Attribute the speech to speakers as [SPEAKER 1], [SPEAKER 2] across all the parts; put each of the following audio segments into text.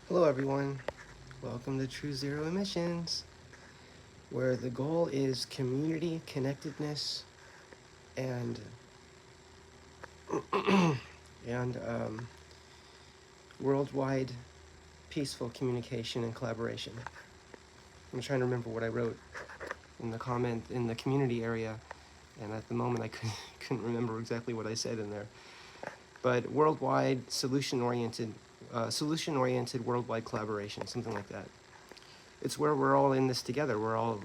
[SPEAKER 1] Hello everyone, welcome to True Zero Emissions, where the goal is community connectedness and and worldwide peaceful communication and collaboration. I'm trying to remember what I wrote in the comment in the community area, and at the moment I couldn't remember exactly what I said in there. But worldwide solution-oriented worldwide collaboration, something like that. It's where we're all in this together.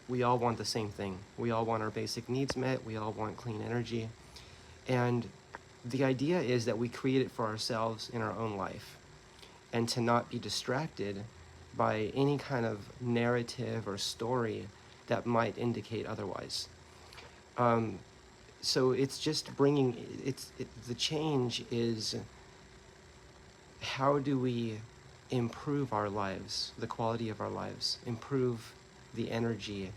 [SPEAKER 1] We all want the same thing. We all want our basic needs met. We all want clean energy. And the idea is that we create it for ourselves in our own life and to not be distracted by any kind of narrative or story that might indicate otherwise. So it's just bringing, the change is how do we improve our lives, the quality of our lives, improve the energy,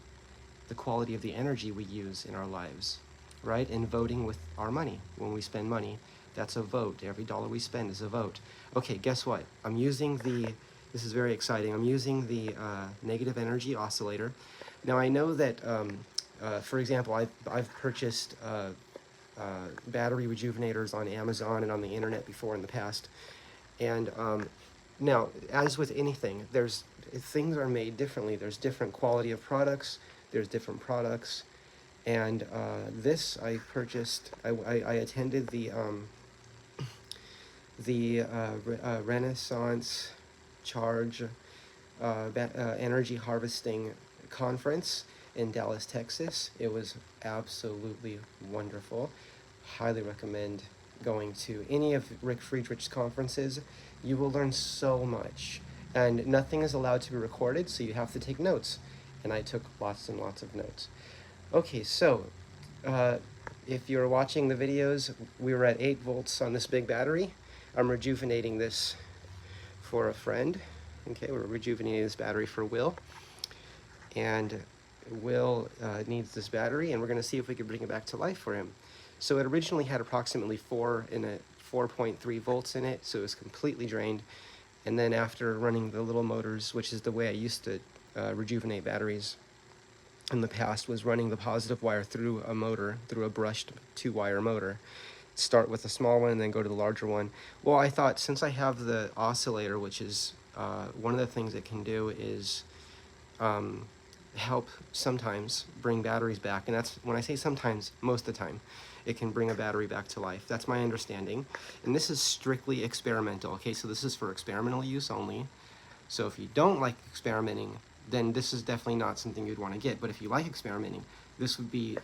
[SPEAKER 1] the quality of the energy we use in our lives, right? And voting with our money. When we spend money, that's a vote. Every dollar we spend is a vote. Okay, guess what? This is very exciting, I'm using the negative energy oscillator. Now I know that, for example, I've purchased battery rejuvenators on Amazon and on the internet before in the past. And now, as with anything, things are made differently. There's different quality of products. There's different products. And this I purchased. I attended the Renaissance Charge energy harvesting conference in Dallas, Texas. It was absolutely wonderful. Highly recommend going to any of Rick Friedrich's conferences. You will learn so much. And nothing is allowed to be recorded, so you have to take notes. And I took lots and lots of notes. Okay, so if you're watching the videos, we were at 8 volts on this big battery. I'm rejuvenating this for a friend. Okay, we're rejuvenating this battery for Will. And Will needs this battery, and we're going to see if we can bring it back to life for him. So it originally had approximately 4.3 volts in it, so it was completely drained. And then after running the little motors, which is the way I used to rejuvenate batteries in the past, was running the positive wire through a motor, through a brushed 2-wire motor. Start with the small one and then go to the larger one. Well, I thought since I have the oscillator, which is one of the things it can do is help sometimes bring batteries back. And that's, when I say sometimes, most of the time, it can bring a battery back to life. That's my understanding. And this is strictly experimental, okay? So this is for experimental use only. So if you don't like experimenting, then this is definitely not something you'd want to get. But if you like experimenting, this would be,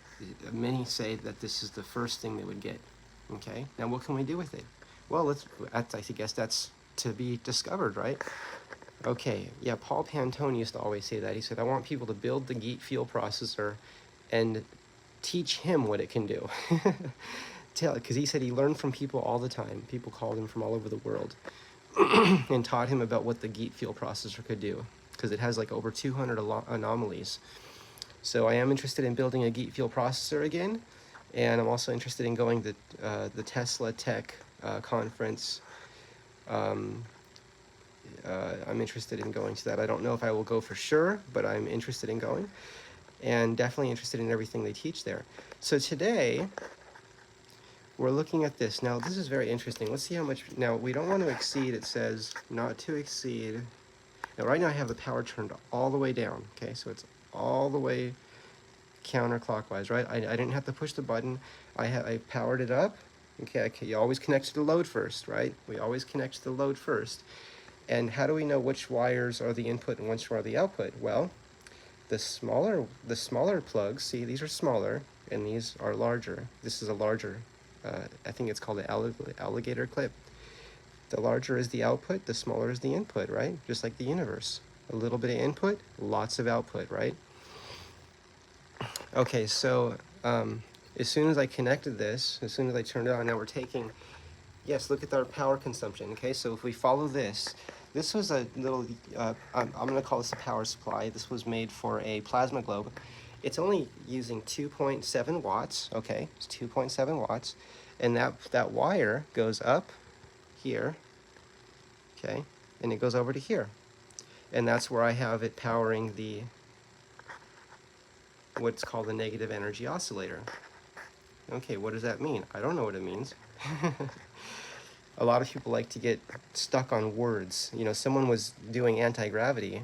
[SPEAKER 1] many say that this is the first thing they would get, okay? Now what can we do with it? Well, I guess that's to be discovered, right? Okay, yeah, Paul Pantone used to always say that. He said, I want people to build the Geet field processor and teach him what it can do. Because he said he learned from people all the time. People called him from all over the world and taught him about what the Geet field processor could do, because it has like over 200 anomalies. So I am interested in building a Geet field processor again, and I'm also interested in going to the Tesla Tech conference. I'm interested in going to that. I don't know if I will go for sure, but I'm interested in going, and definitely interested in everything they teach there. So today, we're looking at this. Now, this is very interesting. Let's see how much. Now, we don't want to exceed. It says not to exceed. Now, right now I have the power turned all the way down. Okay, so it's all the way counterclockwise, right? I didn't have to push the button. I powered it up. Okay, you always connect to the load first, right? We always connect to the load first. And how do we know which wires are the input and which are the output? Well, the smaller plugs, see, these are smaller and these are larger. This is a larger, I think it's called an alligator clip. The larger is the output, the smaller is the input, right? Just like the universe. A little bit of input, lots of output, right? Okay, so as soon as I connected this, as soon as I turned it on, now we're taking, yes, look at our power consumption, okay? So if we follow this, this was a little, I'm going to call this a power supply. This was made for a plasma globe. It's only using 2.7 watts, okay? It's 2.7 watts. And that wire goes up here, okay? and it goes over to here. And that's where I have it powering the what's called the negative energy oscillator. Okay, what does that mean? I don't know what it means. A lot of people like to get stuck on words. You know, someone was doing anti-gravity,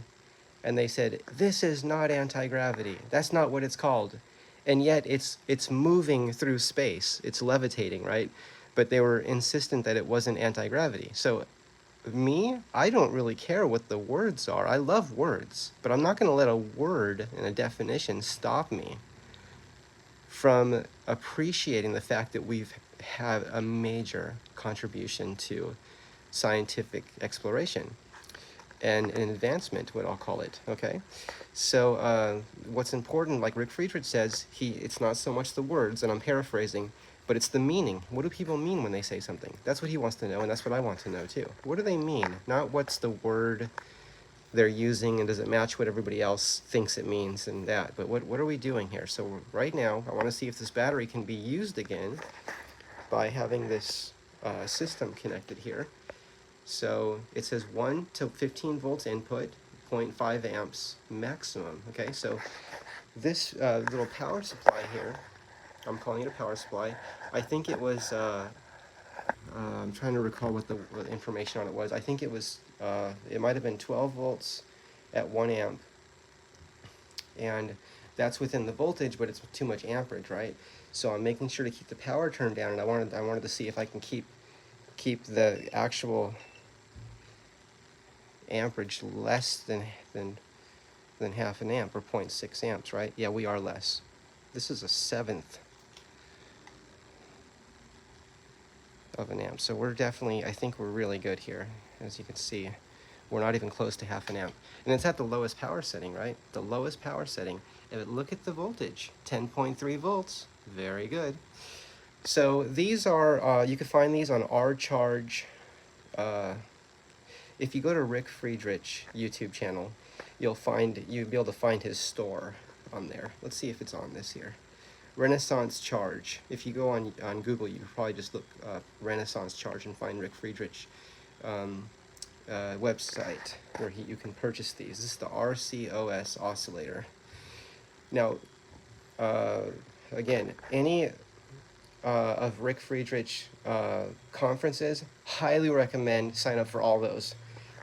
[SPEAKER 1] and they said, this is not anti-gravity. That's not what it's called. And yet it's moving through space. It's levitating, right? But they were insistent that it wasn't anti-gravity. So me, I don't really care what the words are. I love words, but I'm not going to let a word and a definition stop me from appreciating the fact that we've had a major contribution to scientific exploration and an advancement, what I'll call it, okay? So what's important, like Rick Friedrich says, it's not so much the words, and I'm paraphrasing, but it's the meaning. What do people mean when they say something? That's what he wants to know, and that's what I want to know too. What do they mean? Not what's the word they're using, and does it match what everybody else thinks it means and that, but what are we doing here? So right now, I want to see if this battery can be used again by having this system connected here. So it says 1 to 15 volts input, 0.5 amps maximum. Okay, so this little power supply here, I'm calling it a power supply. I think it was, I'm trying to recall what the information on it was. I think it was, it might have been 12 volts at 1 amp. And that's within the voltage, but it's too much amperage, right? So I'm making sure to keep the power turned down, and I wanted to see if I can keep the actual amperage less than half an amp, or 0.6 amps, right? Yeah, we are less. This is a 1/7 of an amp. So we're definitely, I think we're really good here. As you can see, we're not even close to half an amp. And it's at the lowest power setting, right? The lowest power setting. And look at the voltage, 10.3 volts. Very good. So these are, you can find these on R Charge. If you go to Rick Friedrich YouTube channel, you'll be able to find his store on there. Let's see if it's on this here. Renaissance Charge. If you go on Google, you can probably just look Renaissance Charge and find Rick Friedrich website where you can purchase these. This is the RCOS oscillator. Now, again, any of Rick Friedrich conferences, highly recommend sign up for all those.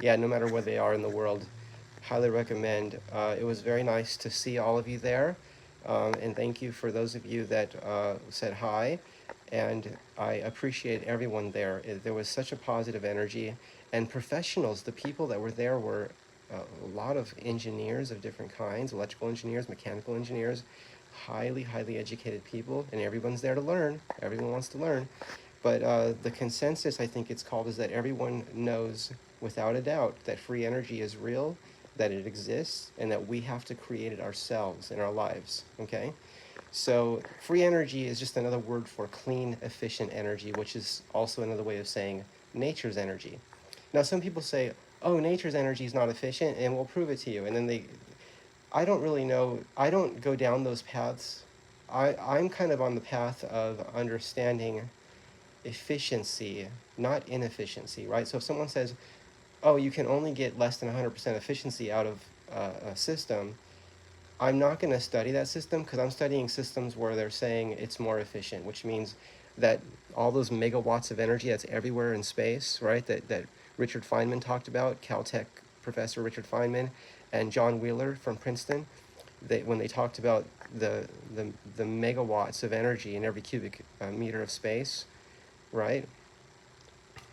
[SPEAKER 1] Yeah, no matter where they are in the world, highly recommend. It was very nice to see all of you there, and thank you for those of you that said hi, and I appreciate everyone there. There was such a positive energy, and professionals, the people that were there were a lot of engineers of different kinds, electrical engineers, mechanical engineers, highly educated people, and everyone's there to learn. Everyone wants to learn. But the consensus, I think it's called, is that everyone knows without a doubt that free energy is real, that it exists, and that we have to create it ourselves in our lives, okay? So free energy is just another word for clean, efficient energy, which is also another way of saying nature's energy. Now, some people say, oh, nature's energy is not efficient, and we'll prove it to you. And then I don't really know, I don't go down those paths. I'm kind of on the path of understanding efficiency, not inefficiency, right? So if someone says, oh, you can only get less than 100% efficiency out of a system, I'm not going to study that system, because I'm studying systems where they're saying it's more efficient, which means that all those megawatts of energy that's everywhere in space, right, that Richard Feynman talked about, Caltech professor Richard Feynman, and John Wheeler from Princeton, when they talked about the megawatts of energy in every cubic meter of space, right?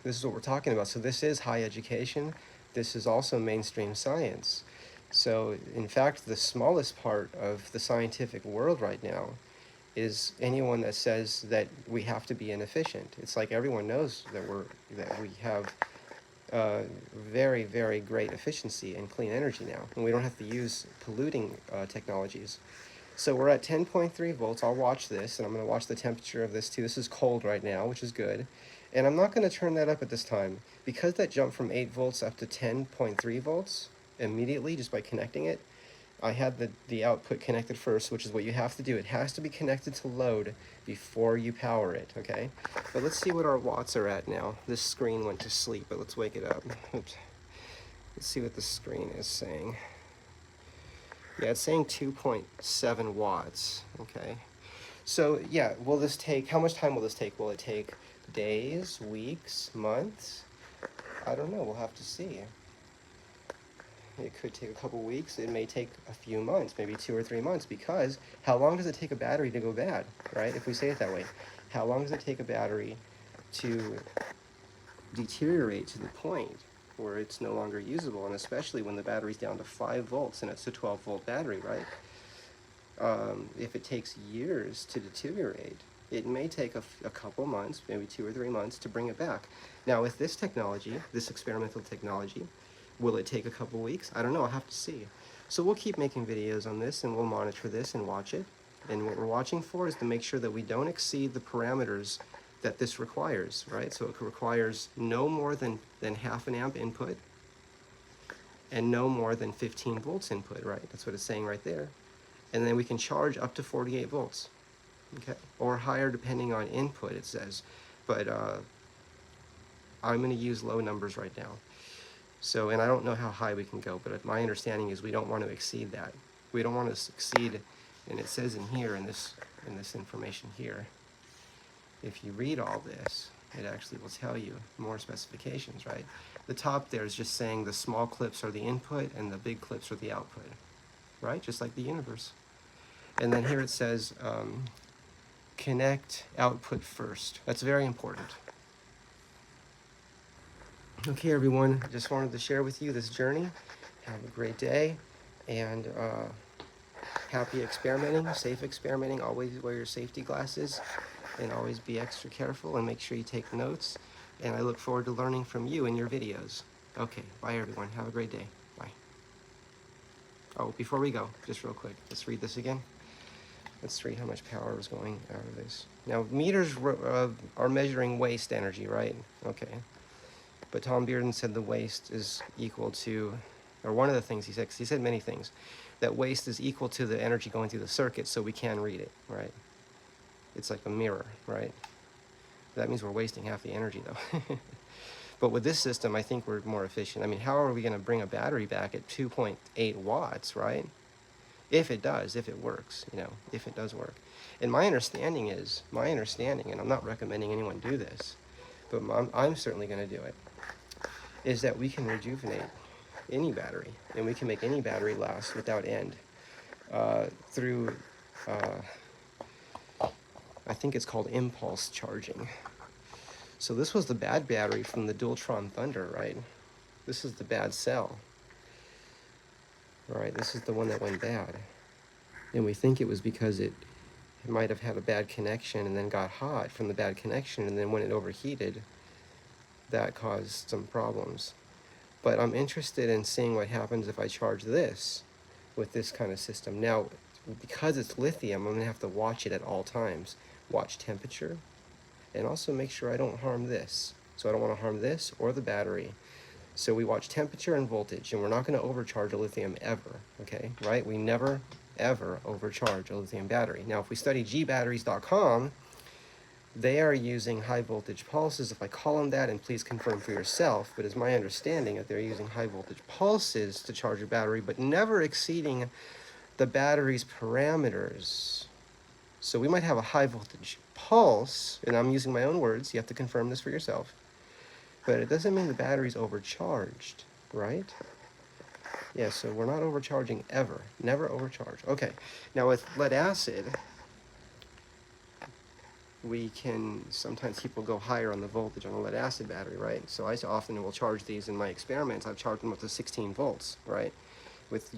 [SPEAKER 1] This is what we're talking about. So this is high education. This is also mainstream science. So in fact, the smallest part of the scientific world right now is anyone that says that we have to be inefficient. It's like everyone knows that we have very great efficiency and clean energy now, and we don't have to use polluting technologies. So we're at 10.3 volts. I'll watch this, and I'm going to watch the temperature of this too. This is cold right now, which is good. And I'm not going to turn that up at this time. Because that jumped from 8 volts up to 10.3 volts immediately just by connecting it, I had the output connected first, which is what you have to do. It has to be connected to load before you power it, okay? But let's see what our watts are at now. This screen went to sleep, but let's wake it up. Oops. Let's see what the screen is saying. Yeah, it's saying 2.7 watts, okay. So yeah, will this take, how much time will this take? Will it take days, weeks, months? I don't know, we'll have to see. It could take a couple weeks, it may take a few months, maybe 2 or 3 months, because how long does it take a battery to go bad, right? If we say it that way, how long does it take a battery to deteriorate to the point where it's no longer usable, and especially when the battery's down to 5 volts and it's a 12-volt battery, right? If it takes years to deteriorate, it may take a couple months, maybe 2 or 3 months to bring it back. Now with this technology, this experimental technology, will it take a couple weeks? I don't know, I'll have to see. So we'll keep making videos on this and we'll monitor this and watch it. And what we're watching for is to make sure that we don't exceed the parameters that this requires, right? So it requires no more than half an amp input and no more than 15 volts input, right? That's what it's saying right there. And then we can charge up to 48 volts, okay? Or higher depending on input, it says. But I'm going to use low numbers right now. So, and I don't know how high we can go, but my understanding is we don't want to exceed that. We don't want to exceed, and it says in here, in this information here, if you read all this, it actually will tell you more specifications, right? The top there is just saying the small clips are the input and the big clips are the output, right? Just like the universe. And then here it says, connect output first. That's very important. Okay, everyone, just wanted to share with you this journey. Have a great day, and happy experimenting, safe experimenting. Always wear your safety glasses, and always be extra careful, and make sure you take notes. And I look forward to learning from you in your videos. Okay, bye everyone. Have a great day. Bye. Oh, before we go, just real quick, let's read this again. Let's read how much power is going out of this. Now, meters are measuring waste energy, right? Okay. But Tom Bearden said the waste is equal to, or one of the things he said, 'cause he said many things, that waste is equal to the energy going through the circuit, so we can read it, right? It's like a mirror, right? That means we're wasting half the energy, though. But with this system, I think we're more efficient. I mean, how are we going to bring a battery back at 2.8 watts, right? If it does, if it works, you know, if it does work. And my understanding, and I'm not recommending anyone do this, but I'm certainly going to do it, is that we can rejuvenate any battery, and we can make any battery last without end through, I think it's called impulse charging. So this was the bad battery from the Dualtron Thunder, right? This is the bad cell. Right, this is the one that went bad. And we think it was because it might have had a bad connection and then got hot from the bad connection, and then when it overheated, that caused some problems. But I'm interested in seeing what happens if I charge this with this kind of system. Now, because it's lithium, I'm going to have to watch it at all times. Watch temperature, and also make sure I don't harm this. So I don't want to harm this or the battery. So we watch temperature and voltage, and we're not going to overcharge a lithium ever, okay, right? We never, ever overcharge a lithium battery. Now, if we study gbatteries.com, they are using high voltage pulses, if I call them that, and please confirm for yourself, but it's my understanding that they're using high voltage pulses to charge a battery, but never exceeding the battery's parameters. So we might have a high voltage pulse, and I'm using my own words, you have to confirm this for yourself, but it doesn't mean the battery's overcharged, right? Yeah, so we're not overcharging ever, never overcharge. Okay, now with lead acid, we can, sometimes people go higher on the voltage on a lead acid battery, right? So I often will charge these in my experiments. I've charged them up to 16 volts, right? With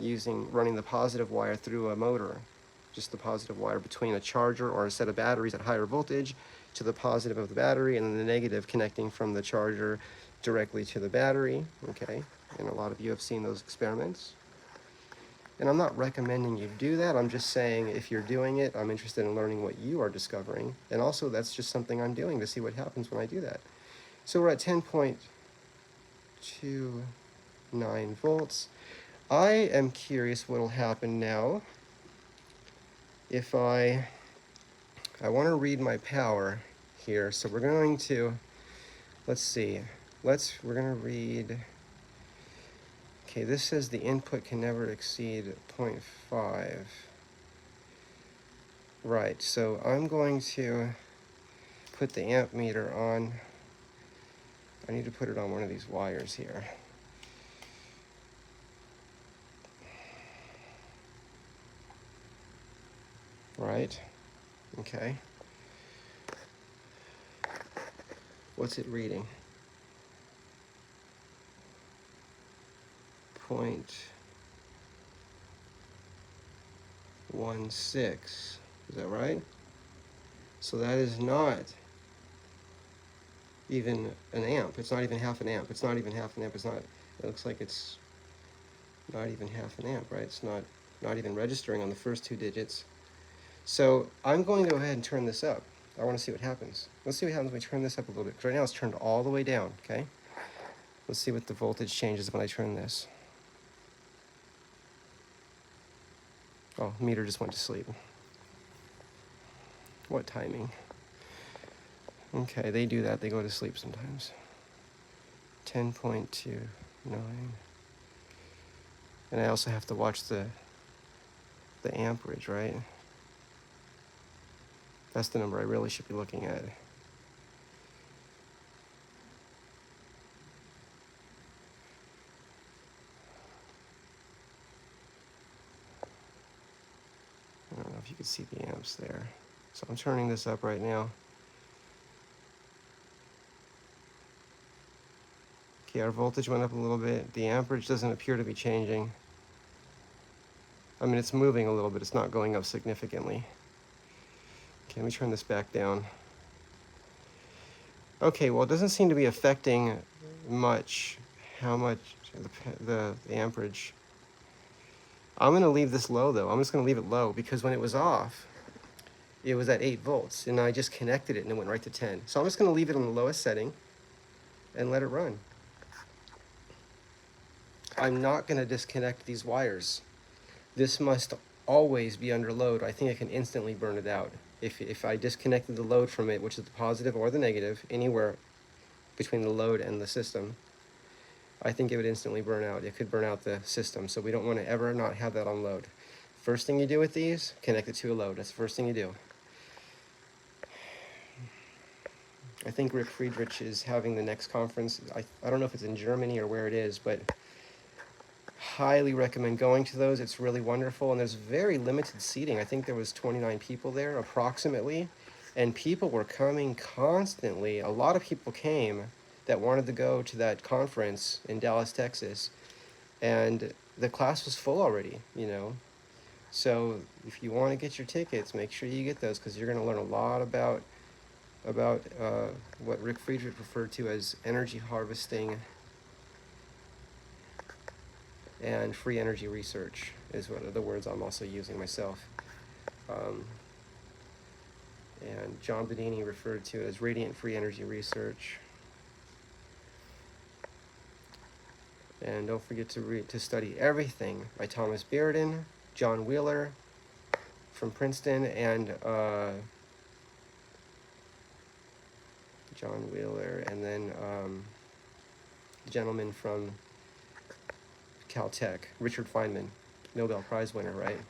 [SPEAKER 1] running the positive wire through a motor, just the positive wire between a charger or a set of batteries at higher voltage to the positive of the battery, and then the negative connecting from the charger directly to the battery, okay? And a lot of you have seen those experiments. And I'm not recommending you do that. I'm just saying if you're doing it, I'm interested in learning what you are discovering. And also that's just something I'm doing to see what happens when I do that. So we're at 10.29 volts. I am curious what will happen now if I want to read my power here. So we're going to, let's see, we're going to read Okay, this says the input can never exceed 0.5. Right, so I'm going to put the amp meter on. I need to put it on one of these wires here. Right, okay. What's it reading? 0.16. Is that right? So that is not even an amp. It's not even half an amp. It's not even half an amp. It's not, it looks like it's not even half an amp, right? It's not even registering on the first two digits. So I'm going to go ahead and turn this up. I want to see what happens. Let's see what happens when we turn this up a little bit. Because right now it's turned all the way down, okay? Let's see what the voltage changes when I turn this. Oh, meter just went to sleep. What timing? Okay, they do that. They go to sleep sometimes. 10.29. And I also have to watch the amperage, right? That's the number I really should be looking at. I don't know if you can see the amps there. So I'm turning this up right now. Okay, our voltage went up a little bit. The amperage doesn't appear to be changing. I mean, it's moving a little bit. It's not going up significantly. Okay, let me turn this back down. Okay, well, it doesn't seem to be affecting much how much the amperage. I'm going to leave this low, though. I'm just going to leave it low because when it was off, it was at 8 volts, and I just connected it, and it went right to 10. So I'm just going to leave it on the lowest setting and let it run. I'm not going to disconnect these wires. This must always be under load. I think I can instantly burn it out. If I disconnected the load from it, which is the positive or the negative, anywhere between the load and the system, I think it would instantly burn out. It could burn out the system, so we don't want to ever not have that on load. First thing you do with these, connect it to a load. That's the first thing you do. I think Rick Friedrich is having the next conference. I don't know if it's in Germany or where it is, but highly recommend going to those. It's really wonderful, and there's very limited seating. I think there was 29 people there approximately, and people were coming constantly. A lot of people came that wanted to go to that conference in Dallas, Texas, and the class was full already, you know. So if you want to get your tickets, make sure you get those, because you're going to learn a lot about what Rick Friedrich referred to as energy harvesting and free energy research is one of the words I'm also using myself. And John Bedini referred to it as radiant free energy research. And don't forget to study Everything by Thomas Bearden, John Wheeler from Princeton, and John Wheeler, and then the gentleman from Caltech, Richard Feynman, Nobel Prize winner, right?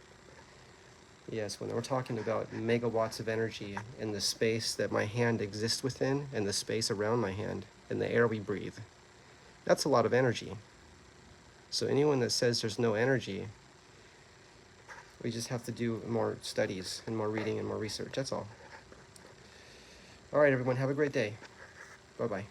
[SPEAKER 1] Yes, when we're talking about megawatts of energy in the space that my hand exists within, and the space around my hand, and the air we breathe, that's a lot of energy. So anyone that says there's no energy, we just have to do more studies and more reading and more research, that's all. All right, everyone, have a great day. Bye-bye.